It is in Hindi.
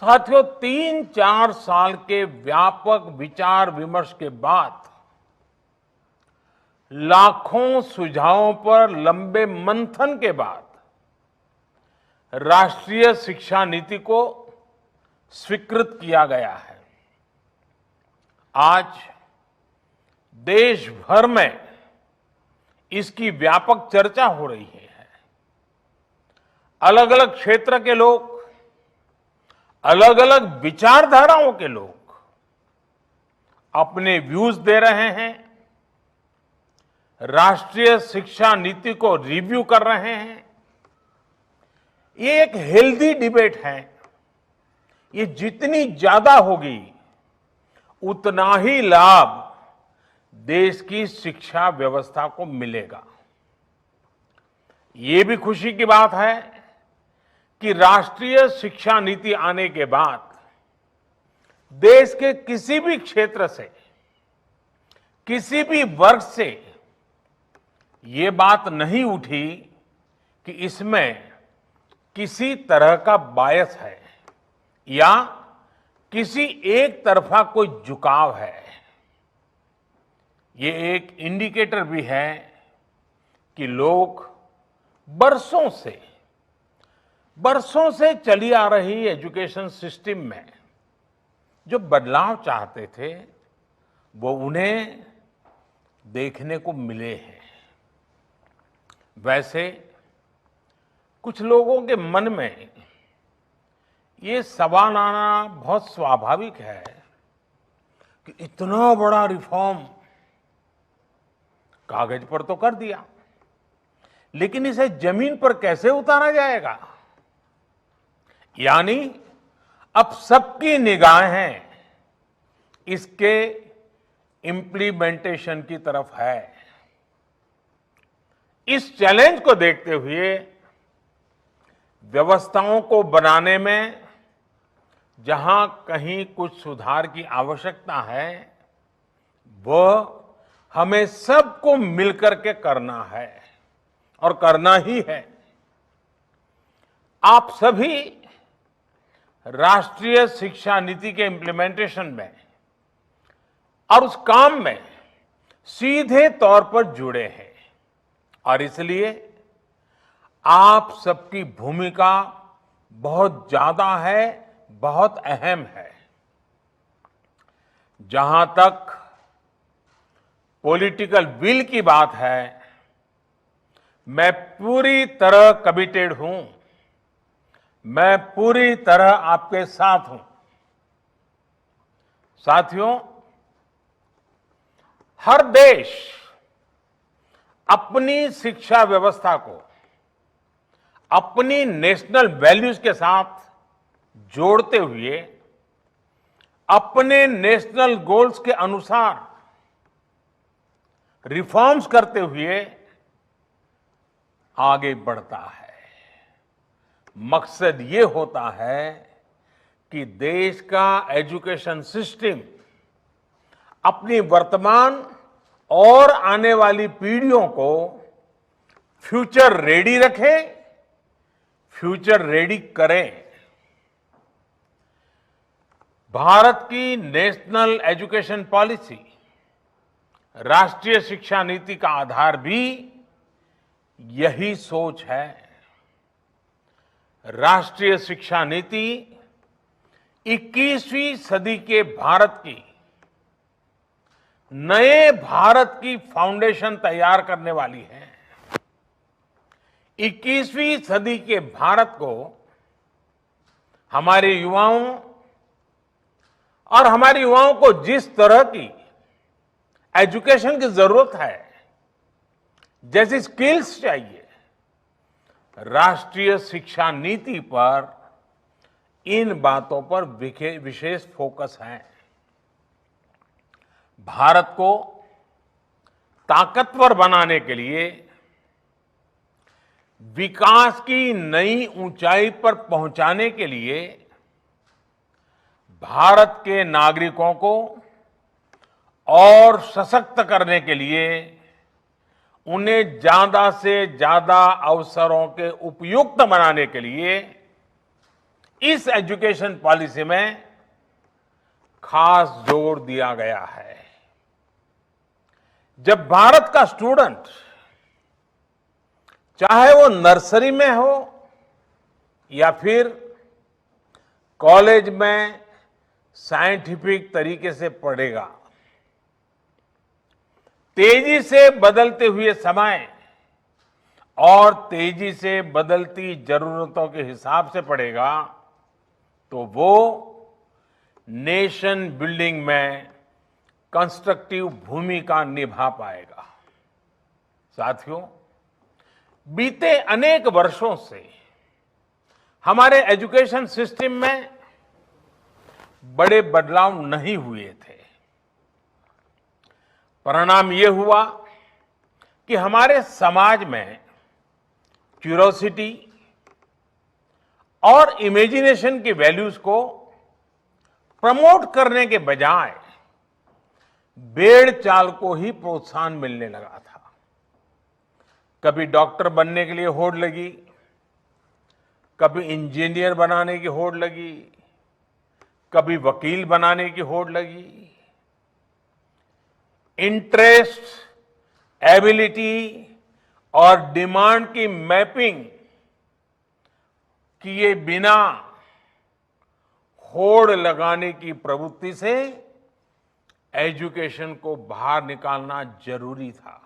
साथियों, 3-4 साल के व्यापक विचार विमर्श के बाद लाखों सुझावों पर लंबे मंथन के बाद राष्ट्रीय शिक्षा नीति को स्वीकृत किया गया है। आज देश भर में इसकी व्यापक चर्चा हो रही है। अलग अलग क्षेत्र के लोग, अलग अलग विचारधाराओं के लोग अपने व्यूज दे रहे हैं, राष्ट्रीय शिक्षा नीति को रिव्यू कर रहे हैं। ये एक हेल्दी डिबेट है। ये जितनी ज्यादा होगी उतना ही लाभ देश की शिक्षा व्यवस्था को मिलेगा। ये भी खुशी की बात है कि राष्ट्रीय शिक्षा नीति आने के बाद देश के किसी भी क्षेत्र से, किसी भी वर्ग से ये बात नहीं उठी कि इसमें किसी तरह का बायस है या किसी एक तरफा कोई झुकाव है। ये एक इंडिकेटर भी है कि लोग बरसों से चली आ रही एजुकेशन सिस्टम में जो बदलाव चाहते थे वो उन्हें देखने को मिले हैं। वैसे कुछ लोगों के मन में ये सवाल आना बहुत स्वाभाविक है कि इतना बड़ा रिफॉर्म कागज पर तो कर दिया, लेकिन इसे जमीन पर कैसे उतारा जाएगा? यानी अब सबकी निगाहें इसके इम्प्लीमेंटेशन की तरफ है। इस चैलेंज को देखते हुए व्यवस्थाओं को बनाने में जहां कहीं कुछ सुधार की आवश्यकता है, वह हमें सबको मिलकर के करना है और करना ही है। आप सभी राष्ट्रीय शिक्षा नीति के इम्प्लीमेंटेशन में और उस काम में सीधे तौर पर जुड़े हैं और इसलिए आप सबकी भूमिका बहुत ज्यादा है, बहुत अहम है। जहां तक पॉलिटिकल विल की बात है, मैं पूरी तरह कमिटेड हूं, मैं पूरी तरह आपके साथ हूं। साथियों, हर देश अपनी शिक्षा व्यवस्था को अपनी नेशनल वैल्यूज के साथ जोड़ते हुए अपने नेशनल गोल्स के अनुसार रिफॉर्म्स करते हुए आगे बढ़ता है। मकसद ये होता है कि देश का एजुकेशन सिस्टम अपनी वर्तमान और आने वाली पीढ़ियों को फ्यूचर रेडी रखे, फ्यूचर रेडी करें। भारत की नेशनल एजुकेशन पॉलिसी, राष्ट्रीय शिक्षा नीति का आधार भी यही सोच है। राष्ट्रीय शिक्षा नीति 21वीं सदी के भारत की, नए भारत की फाउंडेशन तैयार करने वाली है। 21वीं सदी के भारत को हमारे युवाओं और हमारे युवाओं को जिस तरह की एजुकेशन की जरूरत है, जैसी स्किल्स चाहिए, राष्ट्रीय शिक्षा नीति पर इन बातों पर विशेष फोकस है। भारत को ताकतवर बनाने के लिए, विकास की नई ऊंचाई पर पहुंचाने के लिए भारत के नागरिकों को और सशक्त करने के लिए उन्हें ज्यादा से ज्यादा अवसरों के उपयुक्त बनाने के लिए इस एजुकेशन पॉलिसी में खास जोर दिया गया है। जब भारत का स्टूडेंट, चाहे वो नर्सरी में हो या फिर कॉलेज में साइंटिफिक तरीके से पढ़ेगा, तेजी से बदलते हुए समय और तेजी से बदलती जरूरतों के हिसाब से पढ़ेगा, तो वो नेशन बिल्डिंग में कंस्ट्रक्टिव भूमिका निभा पाएगा। साथियों, बीते अनेक वर्षों से हमारे एजुकेशन सिस्टम में बड़े बदलाव नहीं हुए थे। परिणाम ये हुआ कि हमारे समाज में क्यूरोसिटी और इमेजिनेशन की वैल्यूज को प्रमोट करने के बजाय भेड़ चाल को ही प्रोत्साहन मिलने लगा था। कभी डॉक्टर बनने के लिए होड़ लगी, कभी इंजीनियर बनाने की होड़ लगी, कभी वकील बनाने की होड़ लगी। इंटरेस्ट, एबिलिटी और डिमांड की मैपिंग किए बिना होड़ लगाने की प्रवृत्ति से एजुकेशन को बाहर निकालना जरूरी था।